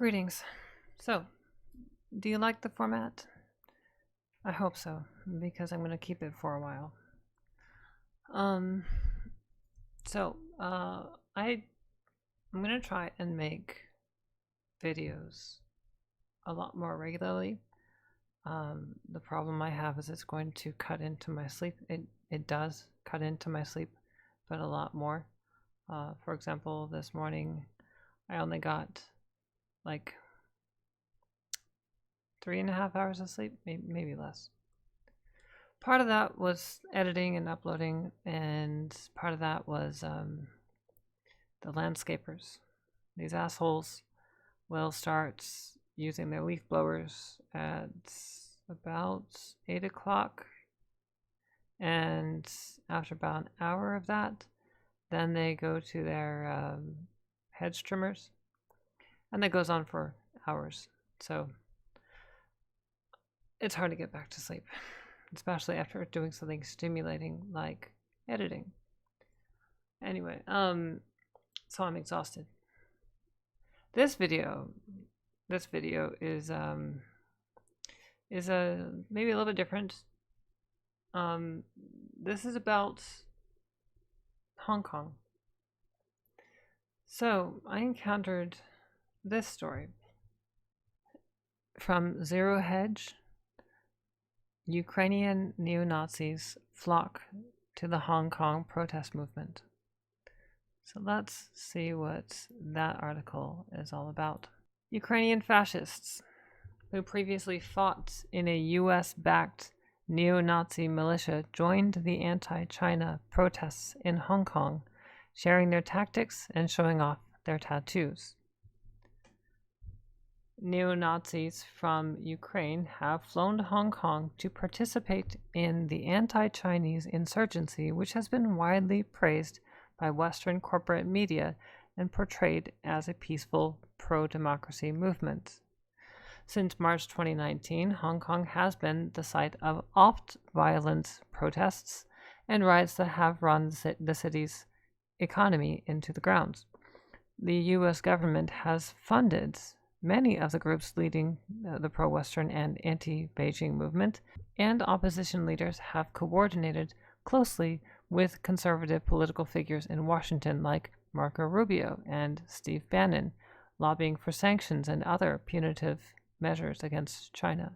Greetings. So, do you like the format? I hope so, because I'm going to keep it for a while. Um, I'm going to try and make videos a lot more regularly. The problem I have is it's going to cut into my sleep. It does cut into my sleep, but a lot more. For example, this morning I only got like 3.5 hours of sleep, maybe less. Part of that was editing and uploading, and part of that was the landscapers. These assholes will start using their leaf blowers at about 8 o'clock, and after about an hour of that, then they go to their hedge trimmers, and that goes on for hours. So it's hard to get back to sleep, especially after doing something stimulating like editing. Anyway, so I'm exhausted. This video is maybe a little bit different. This is about Hong Kong. So I encountered this story from Zero Hedge. Ukrainian neo-Nazis flock to the Hong Kong protest movement. So let's see what that article is all about. Ukrainian fascists who previously fought in a US-backed neo-Nazi militia joined the anti-China protests in Hong Kong, sharing their tactics and showing off their tattoos. Neo-Nazis from Ukraine have flown to Hong Kong to participate in the anti-Chinese insurgency, which has been widely praised by Western corporate media and portrayed as a peaceful pro-democracy movement. Since March 2019, Hong Kong has been the site of oft-violent protests and riots that have run the city's economy into the ground. The U.S. government has funded many of the groups leading the pro-Western and anti-Beijing movement, and opposition leaders have coordinated closely with conservative political figures in Washington like Marco Rubio and Steve Bannon, lobbying for sanctions and other punitive measures against China.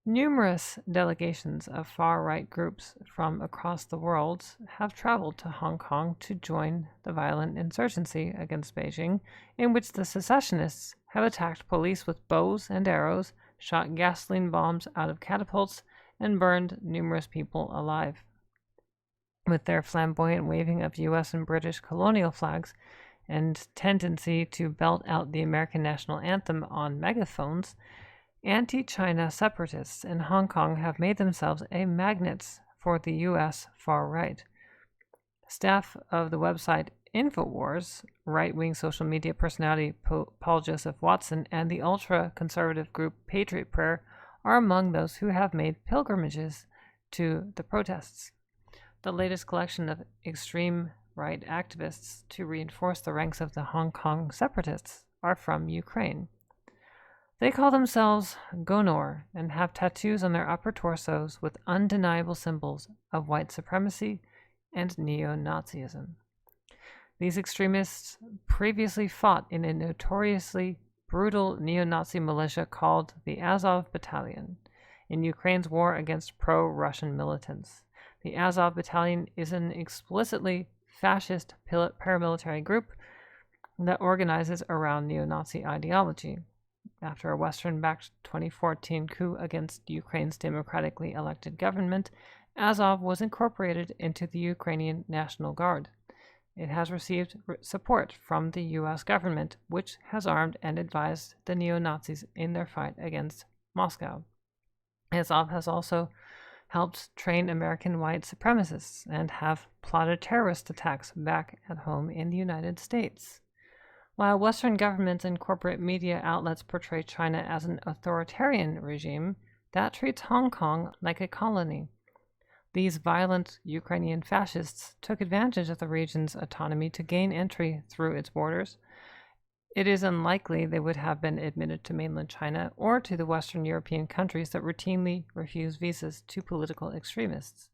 Numerous delegations of far-right groups from across the world have traveled to Hong Kong to join the violent insurgency against Beijing, in which the secessionists have attacked police with bows and arrows, shot gasoline bombs out of catapults, and burned numerous people alive. With their flamboyant waving of US and British colonial flags and tendency to belt out the American national anthem on megaphones, anti-China separatists in Hong Kong have made themselves a magnet for the U.S. far right. Staff of the website InfoWars, right-wing social media personality Paul Joseph Watson, and the ultra-conservative group Patriot Prayer are among those who have made pilgrimages to the protests. The latest collection of extreme right activists to reinforce the ranks of the Hong Kong separatists are from Ukraine. They call themselves Gonor and have tattoos on their upper torsos with undeniable symbols of white supremacy and neo-Nazism. These extremists previously fought in a notoriously brutal neo-Nazi militia called the Azov Battalion in Ukraine's war against pro-Russian militants. The Azov Battalion is an explicitly fascist paramilitary group that organizes around neo-Nazi ideology. After a Western-backed 2014 coup against Ukraine's democratically elected government, Azov was incorporated into the Ukrainian National Guard. It has received support from the U.S. government, which has armed and advised the neo-Nazis in their fight against Moscow. Azov has also helped train American white supremacists and have plotted terrorist attacks back at home in the United States. While Western governments and corporate media outlets portray China as an authoritarian regime that treats Hong Kong like a colony, these violent Ukrainian fascists took advantage of the region's autonomy to gain entry through its borders it is unlikely they would have been admitted to mainland China or to the Western European countries that routinely refuse visas to political extremists.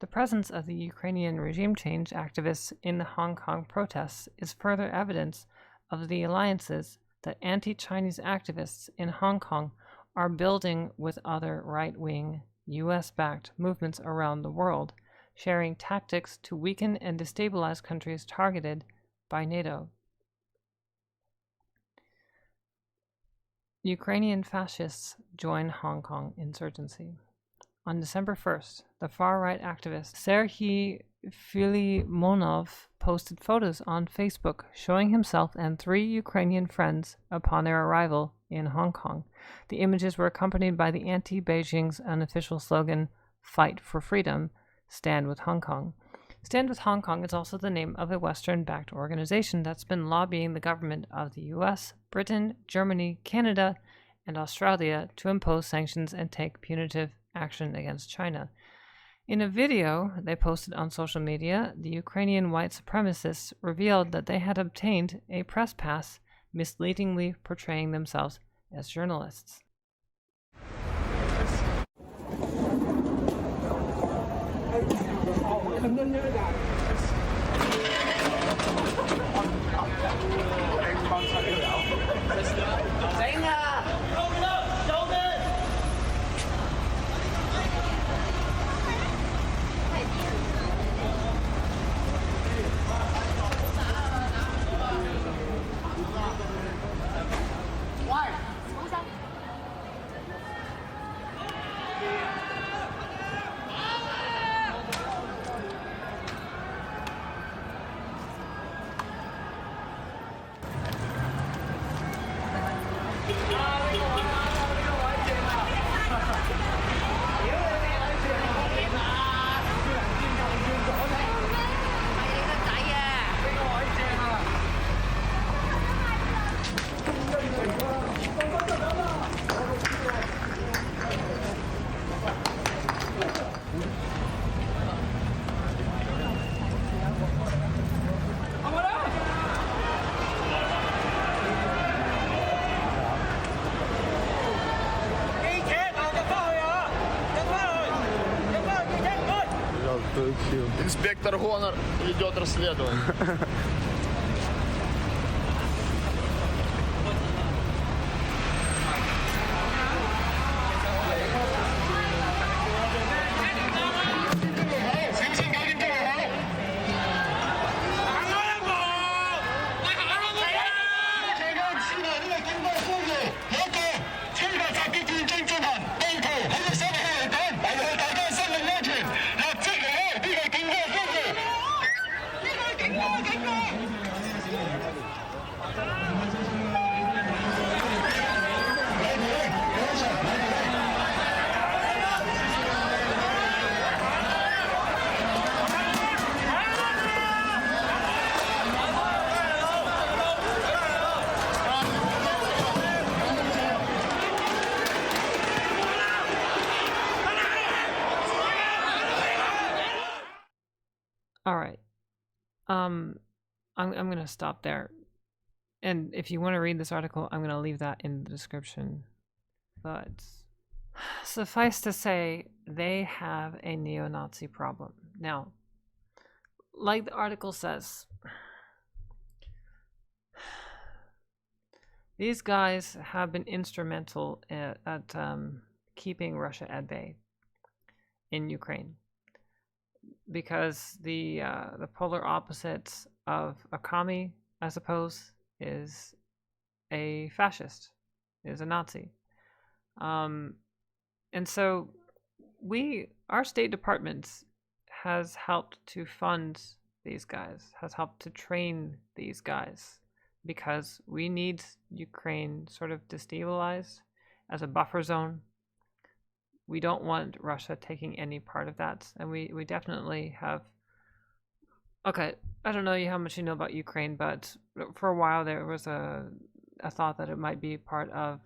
The presence of the Ukrainian regime change activists in the Hong Kong protests is further evidence of the alliances that anti-Chinese activists in Hong Kong are building with other right-wing, US-backed movements around the world, sharing tactics to weaken and destabilize countries targeted by NATO. Ukrainian fascists join Hong Kong insurgency. On December 1st, the far-right activist Serhiy Filimonov posted photos on Facebook showing himself and 3 Ukrainian friends upon their arrival in Hong Kong. The images were accompanied by the anti-Beijing's unofficial slogan, "Fight for Freedom, Stand with Hong Kong." Stand with Hong Kong is also the name of a Western-backed organization that's been lobbying the government of the US, Britain, Germany, Canada, and Australia to impose sanctions and take punitive action against China. In a video they posted on social media, the Ukrainian white supremacists revealed that they had obtained a press pass, misleadingly portraying themselves as journalists. Инспектор Гонор ведет расследование. All right. I'm going to stop there. And if you want to read this article, I'm going to leave that in the description. But suffice to say, they have a neo-Nazi problem. Now, like the article says, these guys have been instrumental at keeping Russia at bay in Ukraine. Because the polar opposite of a commie, I suppose, is a fascist, is a Nazi. And so our State Department has helped to fund these guys, has helped to train these guys, because we need Ukraine sort of destabilized as a buffer zone. We don't want Russia taking any part of that. And we definitely have... Okay, I don't know how much you know about Ukraine, but for a while there was a thought that it might be part of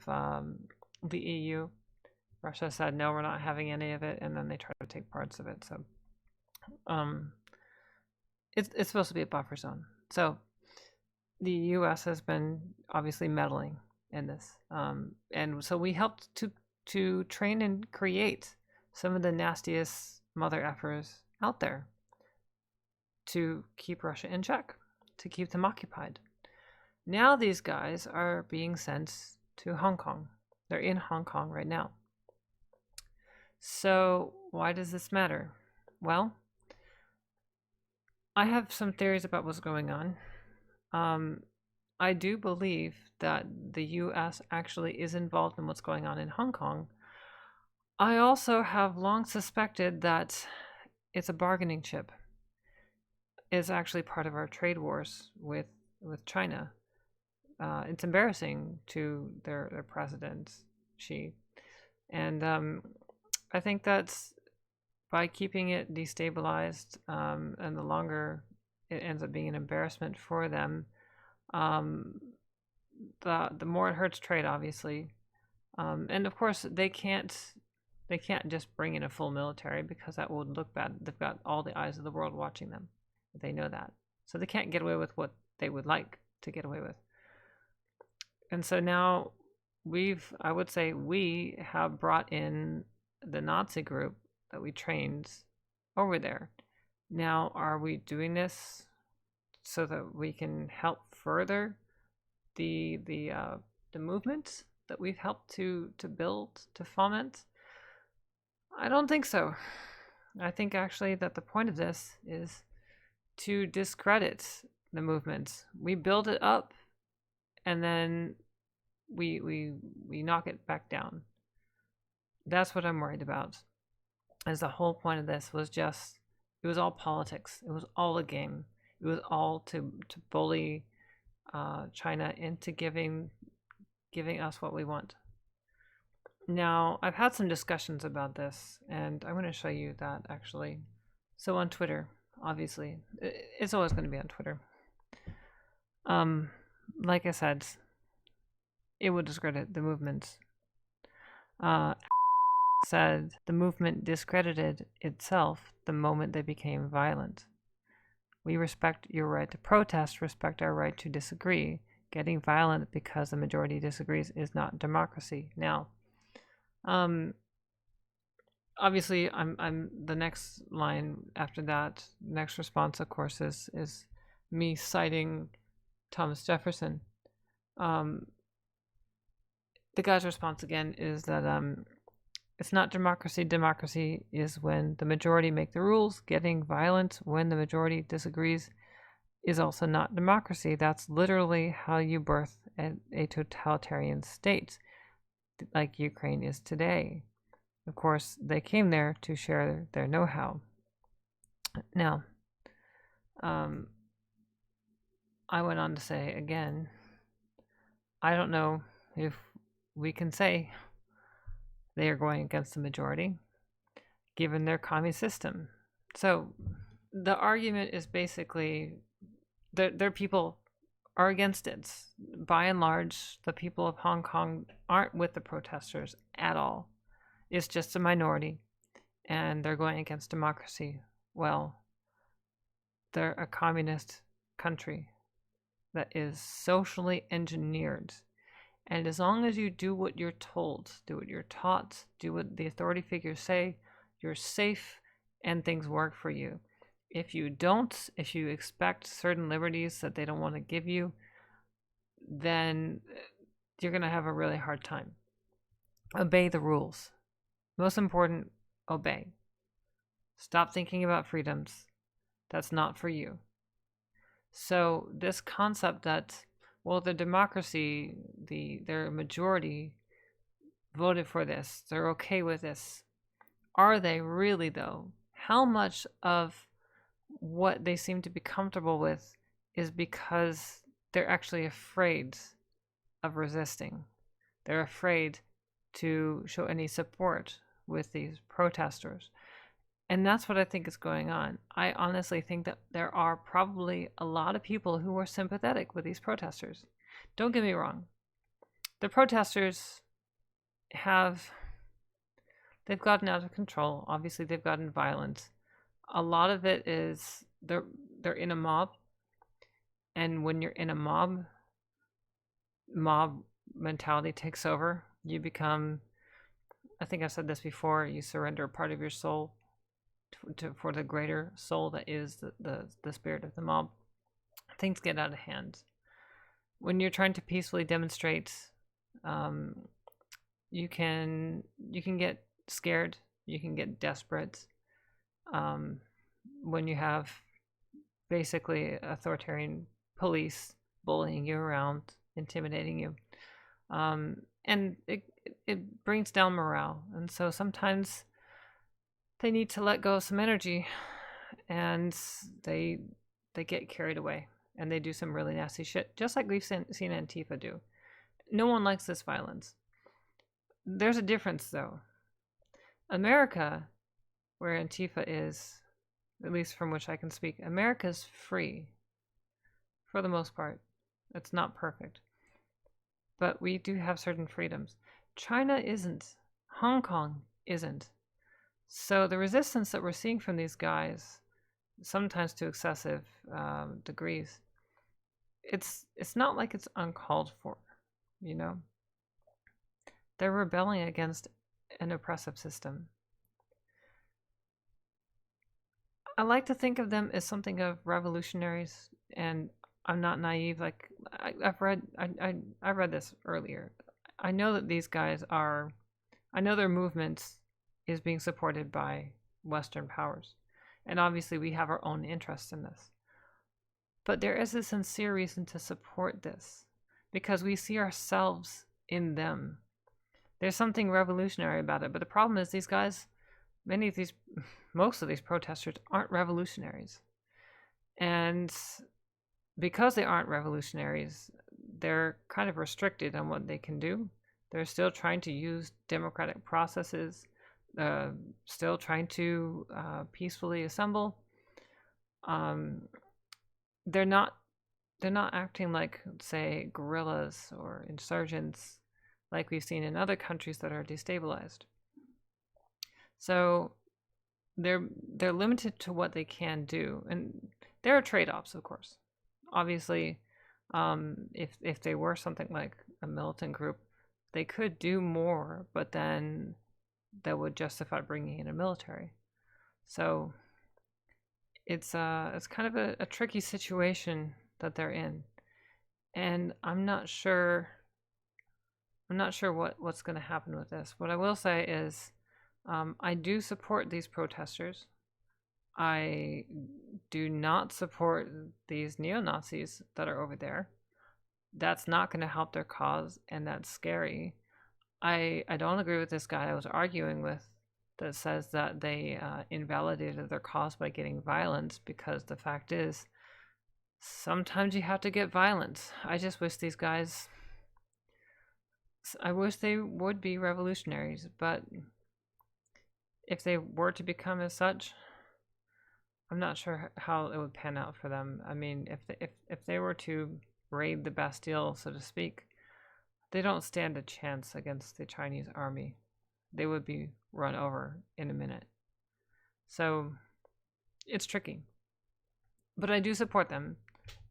the EU. Russia said, no, we're not having any of it, and then they tried to take parts of it. So it's supposed to be a buffer zone. So the U.S. has been obviously meddling in this, and so we helped to train and create some of the nastiest mother effers out there to keep Russia in check, to keep them occupied. Now these guys are being sent to Hong Kong. They're in Hong Kong right now. So why does this matter? Well, I have some theories about what's going on. I do believe that the US actually is involved in what's going on in Hong Kong. I also have long suspected that it's a bargaining chip. It's actually part of our trade wars with China. It's embarrassing to their president, Xi. And I think that's by keeping it destabilized, and the longer it ends up being an embarrassment for them, the more it hurts trade, obviously. And of course, they can't just bring in a full military because that would look bad. They've got all the eyes of the world watching them. They know that, so they can't get away with what they would like to get away with. And so now I would say we have brought in the Nazi group that we trained over there. Now, are we doing this so that we can help further the movement that we've helped to build, to foment? I don't think so. I think actually that the point of this is to discredit the movement. We build it up, and then we knock it back down. That's what I'm worried about. As the whole point of this was just, it was all politics. It was all a game. It was all to bully China into giving us what we want. Now, I've had some discussions about this, and I'm going to show you that actually. So on Twitter, obviously, it's always going to be on Twitter. Like I said, it would discredit the movement. Said the movement discredited itself the moment they became violent. We respect your right to protest, respect our right to disagree. Getting violent because the majority disagrees is not democracy. Now, obviously, I'm the next line after that. Next response, of course, is me citing Thomas Jefferson. The guy's response again is that it's not democracy. Democracy is when the majority make the rules. Getting violent when the majority disagrees is also not democracy. That's literally how you birth a totalitarian state, like Ukraine is today. Of course, they came there to share their know-how. Now, I went on to say again, I don't know if we can say they are going against the majority, given their commie system. So the argument is basically their people are against it. By and large, the people of Hong Kong aren't with the protesters at all. It's just a minority, and they're going against democracy. Well, they're a communist country that is socially engineered. And as long as you do what you're told, do what you're taught, do what the authority figures say, you're safe and things work for you. If you don't, if you expect certain liberties that they don't want to give you, then you're going to have a really hard time. Obey the rules. Most important, obey. Stop thinking about freedoms. That's not for you. So this concept that, well, the democracy, their majority voted for this, they're okay with this. Are they really, though? How much of what they seem to be comfortable with is because they're actually afraid of resisting? They're afraid to show any support with these protesters. And that's what I think is going on. I honestly think that there are probably a lot of people who are sympathetic with these protesters. Don't get me wrong. The protesters they've gotten out of control. Obviously, they've gotten violent. A lot of it is they're in a mob, And when you're in a mob mentality takes over, you become, I think I've said this before, you surrender a part of your soul for the greater soul that is the spirit of the mob. Things get out of hand. When you're trying to peacefully demonstrate, you can get scared, you can get desperate, when you have basically authoritarian police bullying you around, intimidating you, and it brings down morale. And so sometimes they need to let go of some energy, and they get carried away, and they do some really nasty shit, just like we've seen Antifa do. No one likes this violence. There's a difference, though. America, where Antifa is, at least from which I can speak, America's free, for the most part. It's not perfect, but we do have certain freedoms. China isn't. Hong Kong isn't. So the resistance that we're seeing from these guys, sometimes to excessive degrees, it's not like it's uncalled for, you know? They're rebelling against an oppressive system. I like to think of them as something of revolutionaries, and I'm not naive. Like I read this earlier. I know that these guys are, I know their movement is being supported by Western powers, and obviously we have our own interests in this. But there is a sincere reason to support this, because we see ourselves in them. There's something revolutionary about it, but the problem is these guys, most of these protesters aren't revolutionaries. And because they aren't revolutionaries, they're kind of restricted on what they can do. They're still trying to use democratic processes, still trying to peacefully assemble. They're not acting like, say, guerrillas or insurgents like we've seen in other countries that are destabilized. So they're limited to what they can do, and there are trade-offs, of course. Obviously, if they were something like a militant group, they could do more, but then that would justify bringing in a military. So it's kind of a tricky situation that they're in, and I'm not sure what's going to happen with this. What I will say is, I do support these protesters. I do not support these neo-Nazis that are over there. That's not going to help their cause, and that's scary. I don't agree with this guy I was arguing with that says that they invalidated their cause by getting violence, because the fact is, sometimes you have to get violence. I just wish these guys, I wish they would be revolutionaries, but if they were to become as such, I'm not sure how it would pan out for them. I mean, if they were to raid the Bastille, so to speak, they don't stand a chance against the Chinese army. They would be run over in a minute. So it's tricky. But I do support them,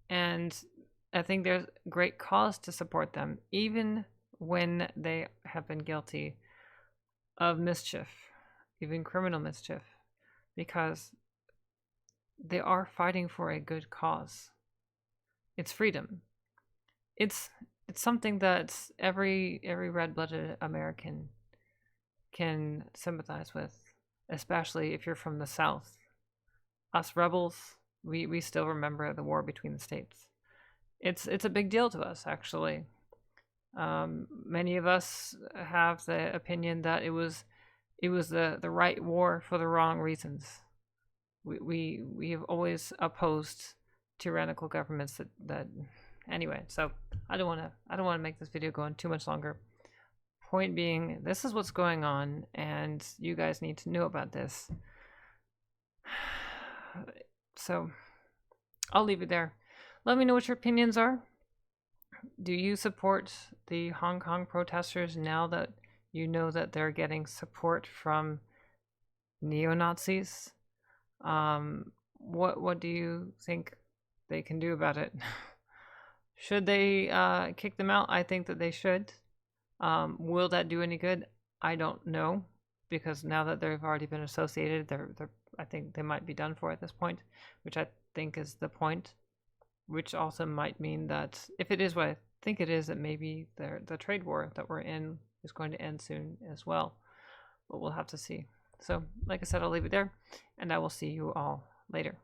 and I think there's great cause to support them, even when they have been guilty of mischief, even criminal mischief, because they are fighting for a good cause. It's freedom. It's something that every red-blooded American can sympathize with, especially if you're from the South. Us rebels, we still remember the war between the states. It's a big deal to us, actually. Many of us have the opinion that it was the right war for the wrong reasons. We have always opposed tyrannical governments that anyway. So I don't want to make this video go on too much longer. Point being, this is what's going on, and you guys need to know about this. So I'll leave it there. Let me know what your opinions are. Do you support the Hong Kong protesters now that you know that they're getting support from neo-Nazis? What do you think they can do about it. Should they kick them out? I think that they should. Will that do any good? I don't know, because now that they've already been associated, I think they might be done for at this point, which I think is the point. Which also might mean that if it is what I think it is, that maybe the trade war that we're in is going to end soon as well. But we'll have to see. So, like I said, I'll leave it there, and I will see you all later.